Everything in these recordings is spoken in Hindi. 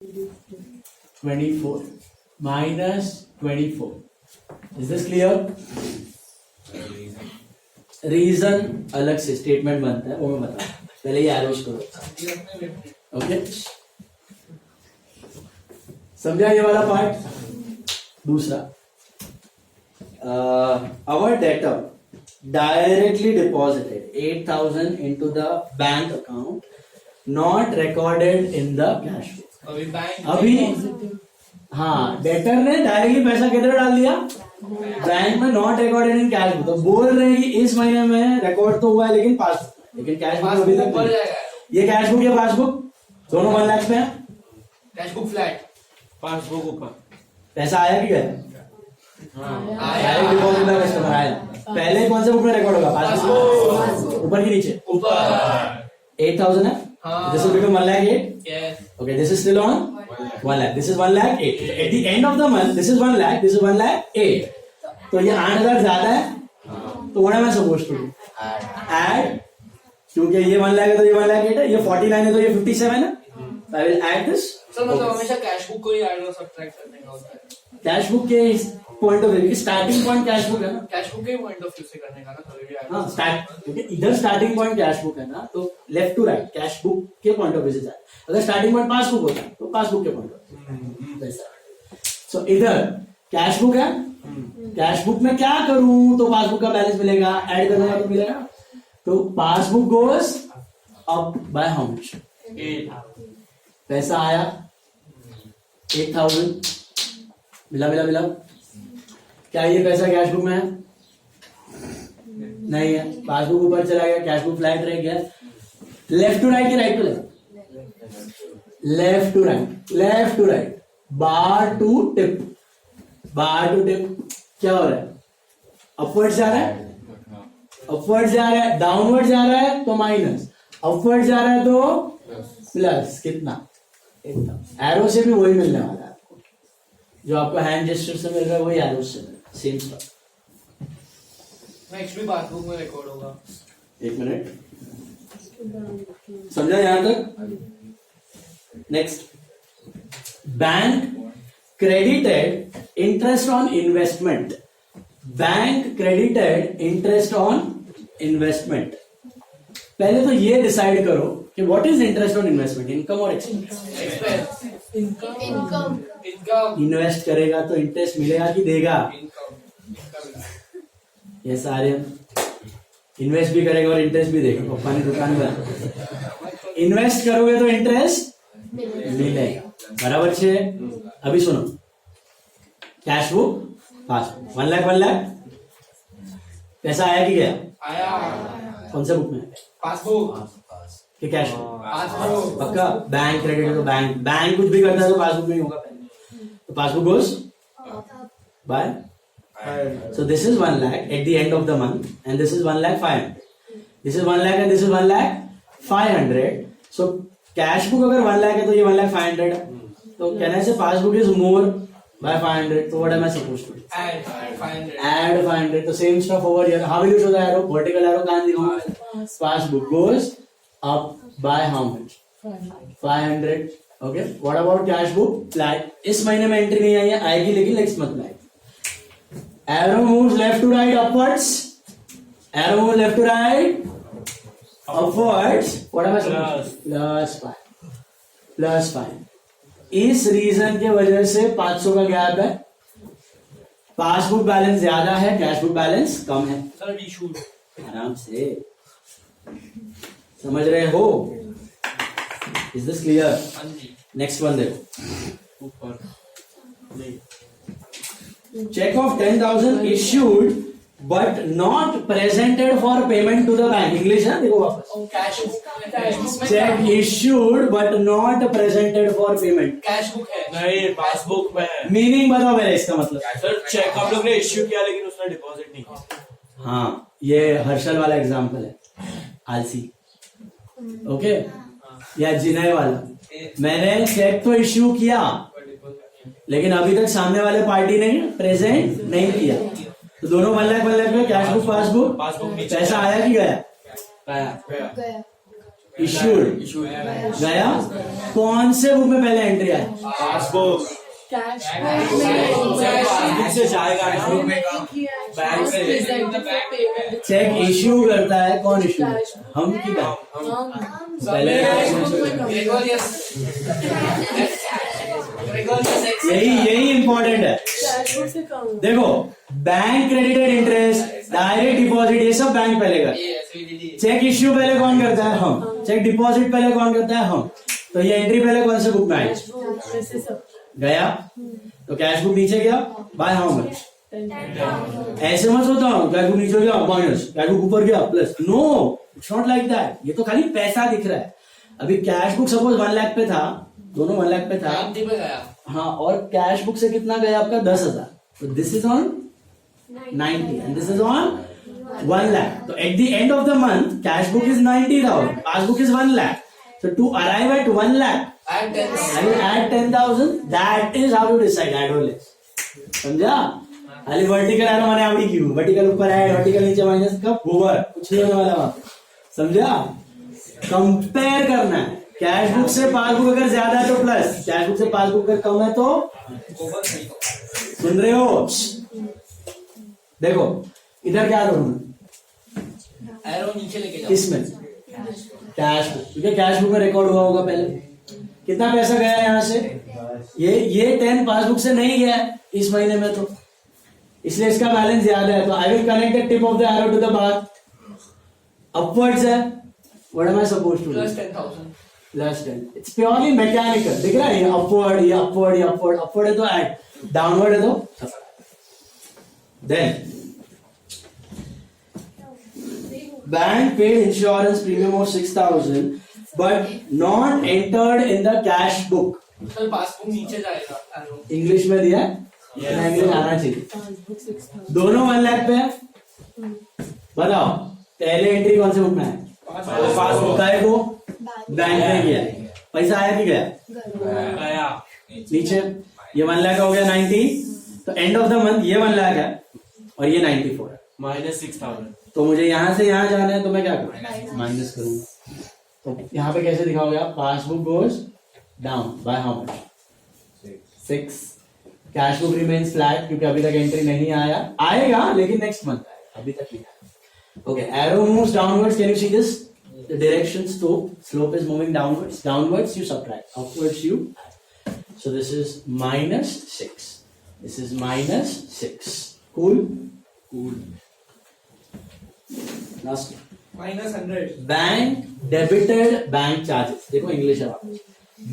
24 minus 24. Is this clear? Reason अलग से स्टेटमेंट बनता है, वो मैं बता पहले ये एरोज करो. ओके, समझा ये वाला पार्ट. दूसरा, our debtor directly deposited 8,000 into the bank account, not recorded in the cash book. अभी हाँ, डेटर ने डायरेक्टली पैसा किधर डाल दिया? बैंक में, not recorded in cash book. तो बोल रहे हैं कि इस महीने में रिकॉर्ड तो हुआ है लेकिन पासबुक, लेकिन कैश बुक अभी तक नहीं. ये कैश बुक या पासबुक दोनों 1 लाख पे है. कैश बुक फ्लैट, पासबुक ऊपर. पैसा आया कि गया? डायरेक्ट डिपॉजिट का कस्टमर आया. पहले कौन से बुक में रिकॉर्ड होगा? पासबुक. ऊपर की नीचे? ऊपर. 8,000 है. This will become 1,08,000. Yes. Okay, this is still on 1 lakh. This is 1,08,000. At the end of the month, this is 1 lakh. This is 1,08,000. तो ये 8,000 ज्यादा है. तो what am I supposed to do? Add. क्योंकि ये 1 lakh है तो ये 1,08,000 है. ये 49 है तो ये 57 है. I will add this. Sir मतलब हमेशा कैश बुक को ही ऐड और सब्ट्रैक्ट करने का होता है. कैश बुक के point of view, starting point cash book है ना. कैश बुक के पॉइंट ऑफ व्यू से करने का ना कभी भी ऐड. हाँ, स्टार्ट क्योंकि इधर स्टार्टिंग पॉइंट कैश बुक है ना, तो left to right cash book के पॉइंट ऑफ व्यू से जाए. अगर स्टार्टिंग पॉइंट पासबुक होता है तो पासबुक के पॉइंट ऑफ व्यू. सो इधर कैश बुक है. कैश बुक में क्या करूं तो पासबुक का बैलेंस मिलेगा, ऐड करूंगा तो मिलेगा. तो passbook goes up by how much? पैसा आया 8,000. मिला. क्या ये पैसा कैश बुक में है? नहीं है. पासबुक ऊपर चला गया, कैश बुक फ्लैट रह गया. लेफ्ट टू राइट या right to left? Left to right. Left to right. Bar to tip. Bar to tip. क्या हो रहा है? अपवर्ड जा रहा है. अपवर्ड जा रहा है. डाउनवर्ड जा रहा है तो माइनस. अपवर्ड जा रहा है तो प्लस. कितना? एरो से भी वही मिलने वाला है आपको. जो आपको हैंड जेस्चर से मिल रहा है वही एरो से मिल रहा है. Same stuff. नेक्स्ट भी पासबुक में रिकॉर्ड होगा. एक मिनट, समझा यहां तक? Next, bank credited interest on investment. Bank credited interest on investment. पहले तो ये डिसाइड करो कि what is interest on investment. Income और एक्सपेंस? इनकम. इन्वेस्ट करेगा तो इंटरेस्ट मिलेगा कि देगा? ये सारे इन्वेस्ट भी करेगा और इंटरेस्ट भी देगा. पप्पा ने दुकान पर इन्वेस्ट करोगे तो इंटरेस्ट मिलेगा. बराबर छे. अभी सुनो, cash book, passbook, 1 lakh 1 lakh. पैसा आया कि गया? आया. कौन सा बुक में? पासबुक कि कैश बुक? पासबुक. पक्का. बैंक क्रेडिट है तो बैंक कुछ भी करता है तो पासबुक में ही होगा पहले. तो passbook goes by. So this is 1 lakh at the end of the month, and this is 1,500,000. This is 1 lakh and this is 1,500,000. So cash book अगर 1 lakh है तो ये 1,500,000 है. तो कहने से passbook is more by 500. So what am I supposed to do? Add 500. Add 500. So same stuff over here. How will you show the arrow? Vertical arrow कहाँ दिखाऊंगा? Passbook goes up by how much? 500. Okay. What about cash book? Flat. इस महीने में एंट्री नहीं आई है, आएगी लेकिन नेक्स्ट मंथ में आएगी. Arrow moves left to right upwards. Arrow moves left to right upwards. What am I supposed to do? Plus 5. Plus 5. इस रीजन के वजह से 500 का गैप है. पासबुक बैलेंस ज्यादा है, कैश बुक बैलेंस कम है. Sir we should. आराम से समझ रहे हो? Is this clear? हाँ जी. नेक्स्ट वन देखो. ऊपर. Check of 10,000 issued but not presented for payment to the bank. English है देखो वापस. Cash book. Check issued but not presented for payment. Cash book है. नहीं, पासबुक में है. मीनिंग बताओ मेरा इसका मतलब. सर चेक हम लोग ने इश्यू किया लेकिन उसने डिपॉजिट नहीं किया. हाँ, ये हर्षल वाला एग्जाम्पल है. आलसी. ओके. या जिनय वाला. मैंने चेक तो इश्यू किया लेकिन अभी तक सामने वाले पार्टी ने प्रेजेंट नहीं किया. तो दोनों 1 लाख 1 लाख में कैश बुक पासबुक. पासबुक नीचे. पैसा आया कि गया? गया. इश्यूड गया। कौन से बुक में पहले एंट्री आई? पासबुक कैश पासबुक से जाएगा बैंक से चेक इश्यू करता है कौन? इश्यू हम की बैंक? पहले यही इंपॉर्टेंट है। देखो bank credited interest direct deposit ये सब बैंक पहले कर। चेक इश्यू पहले कौन करता है? हम। चेक डिपॉजिट पहले कौन करता है? हम। तो ये एंट्री पहले कौन से बुक में आई? गया। तो कैश बुक नीचे गया बाय हाउ मच? ऐसे मत होता हूँ कैश बुक नीचे गया माइनस, कैश बुक ऊपर गया plus. No, it's not like that. ये तो खाली पैसा दिख रहा है। अभी कैश बुक सपोज 1 लाख पे था, दोनों 1 लाख पे था। हाँ, और कैश बुक से कितना गया आपका? 10,000। तो this is on 90 and this is on 1 lakh. तो at the end of the month cash book is 90,000, passbook is 1 lakh. So to arrive at 1 lakh, I will add 10,000. That is how you decide add or less. समझा? खाली वर्टिकल एरो मैंने आवड़ी क्यों? वर्टिकल ऊपर ऐड, वर्टिकल नीचे माइनस का ओवर, कुछ नहीं होने वाला वहां। समझा? कंपेयर करना है। कैश बुक से पासबुक अगर ज्यादा है तो प्लस, कैश बुक से पासबुक अगर कम है तो सुन रहे हो? देखो इधर क्या करूँ? एरो नीचे लेके जाओ। इसमें कैश बुक, क्योंकि कैश बुक में रिकॉर्ड हुआ होगा पहले कितना पैसा गया है यहाँ से। ये 10 पासबुक से नहीं गया है इस महीने में, तो इसलिए इसका बैलेंस ज्यादा है। तो I will connect the tip of the arrow to the bar. Upwards है, what am I supposed to? Plus 10,000 plus 10। It's purely mechanical. दिख रहा है? ये अपवर्ड, ये अपवर्ड, ये अपवर्ड। अपवर्ड है तो ऐड, डाउनवर्ड है तो then bank paid insurance premium of 6,000 but not entered in the cash book. Sir passbook नीचे जाएगा एरो। इंग्लिश में दिया है, इंग्लिश आना चाहिए। दोनों 1 लाख पे है। बताओ पहले एंट्री कौन से बुक में है? पासबुक का है, वो बैंक में गया। पैसा आया कि गया? नीचे ये 1 लाख हो गया 90। तो एंड ऑफ द मंथ ये 1 लाख है और ये 94 है, माइनस 6,000। तो मुझे यहां से यहां जाना है, तो मैं क्या करूँ? माइनस करूंगा। तो यहाँ पे कैसे दिखाओगे आप? Passbook goes down by how much? 6। Cash book remains flat क्योंकि अभी तक एंट्री नहीं आएगा लेकिन नेक्स्ट मंथ आएगा, अभी तक नहीं आया। Okay, arrow moves downwards. Can you see this? The direction slope is moving downwards. Downwards you subtract, upwards you add. So this is -6. This is -6. Cool. Last -100 bank debited bank charges. देखो इंग्लिश है,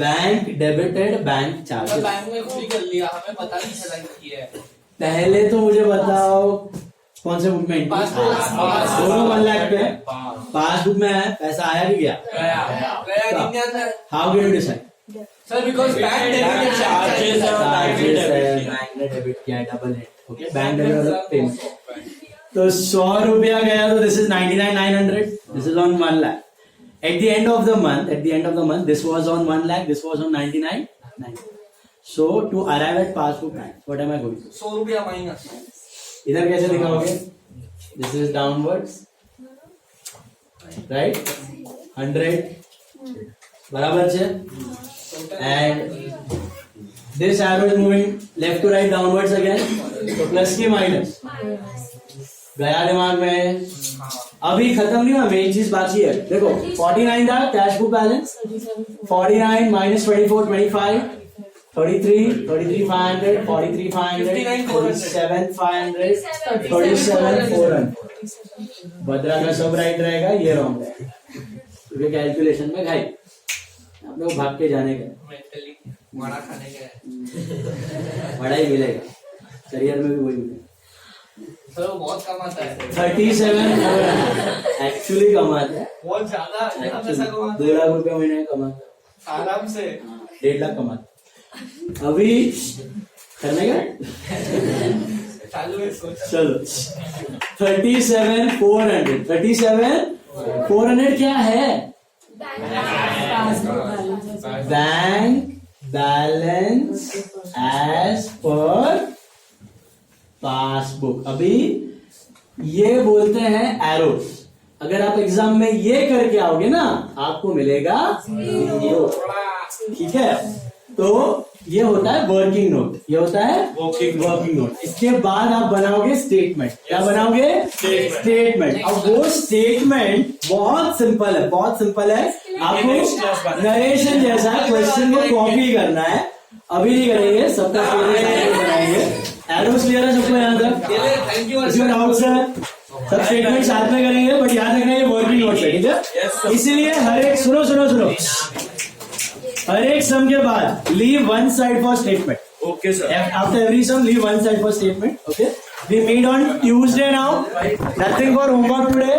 bank debited bank charges. Bank में खुद ही कर लिया, हमें पता नहीं चला कि है। पहले तो मुझे बताओ कौन से बुक में? दोनों 1 लाख पे। पासबुक में है, पैसा आया कि गया? How can you decide? Sir because bank charges bank ने डेबिट किया है, डबल है। Okay, bank debit payment. तो 100 रुपया गया, तो this is 99,900. This is on 1 lakh. At the end of the month, this was on 1 lakh, this was on 99,900. So to arrive at passbook time, what am I going to do? 100 रुपया माइनस। इधर कैसे दिखाओगे? This is downwards, right? 100 बराबर से, and this arrow is moving left to right downwards again. तो प्लस की माइनस गया दिमाग में। अभी खत्म नहीं हुआ, मेन चीज बाकी है। देखो 49 था कैश बुक बैलेंस, 49 minus 24 25, 33 500, 43 500, 47 500, 37 400। भद्रा का सब राइट रहेगा, ये रॉन्ग रहेगा क्योंकि कैलकुलेशन में भाई आप लोग भाग के जाने का, वड़ा खाने का बड़ा ही मिलेगा, करियर में भी वही मिलेगा। सर वो बहुत कमाता है। 37 एक्चुअली कमाता है, बहुत ज्यादा पैसा कमाता 2 लाख रुपया महीने कमाता है आराम से। 1.5 लाख कमाता अभी करने का। चालू है सोच। चलो 37 400 क्या है? Bank balance as per passbook. अभी ये बोलते हैं एरोस। अगर आप एग्जाम में ये करके आओगे ना आपको मिलेगा 0। ठीक है, तो ये होता है वर्किंग नोट, ये होता है Working नोट। इसके बाद आप बनाओगे स्टेटमेंट। क्या बनाओगे? स्टेटमेंट। अब वो स्टेटमेंट बहुत सिंपल है, बहुत सिंपल है। next class आपको नरेशन जैसा क्वेश्चन को कॉपी करना है। अभी नहीं करेंगे, सबका बनाएंगे। एरोस क्लियर है सबको यहाँ तक? थैंक यू इसमें डाउट सर? सब स्टेटमेंट साथ में करेंगे, बट याद रखना ये वर्किंग नोट है, ठीक है? इसीलिए हर एक सुनो हर एक सम के बाद leave one side for statement. Okay, sir. After every sum, leave one side for statement. Okay. We meet on Tuesday now. Nothing for homework today.